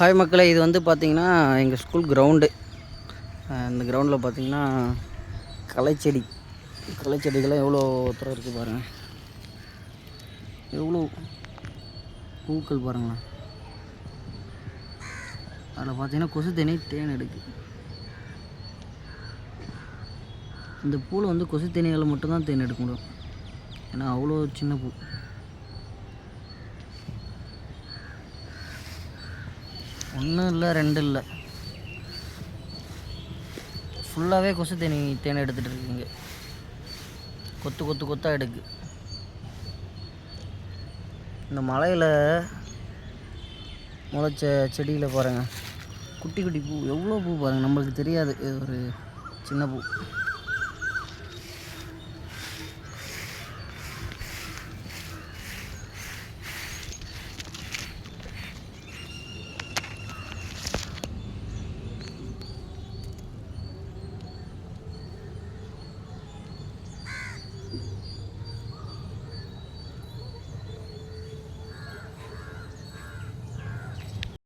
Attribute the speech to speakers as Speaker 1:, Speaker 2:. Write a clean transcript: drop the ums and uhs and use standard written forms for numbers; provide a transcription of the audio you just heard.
Speaker 1: Hi மக்களே, இது வந்து பார்த்திங்கன்னா எங்கள் ஸ்கூல் கிரவுண்டு. இந்த கிரவுண்டில் பார்த்திங்கன்னா களைச்செடிகள்லாம் எவ்வளோ தூரம் இருக்குது பாருங்கள். எவ்வளோ பூக்கள் பாருங்களேன். அதில் பார்த்திங்கன்னா கொசு தேன் எடுக்குது. இந்த பூவில் வந்து கொசு தேனீயால் மட்டும்தான் தேன் எடுக்க முடியும். ஏன்னா அவ்வளோ சின்ன பூ. ஒன்றும் இல்லை, ரெண்டு இல்லை, ஃபுல்லாகவே கொசு தேனை எடுத்துகிட்டு இருக்கீங்க. கொத்தாக எடுக்கு. இந்த மலையில் முளைச்ச செடியில் பாருங்கள், குட்டி குட்டி பூ, எவ்வளோ பூ பாருங்கள். நம்மளுக்கு தெரியாது, ஒரு சின்ன பூ.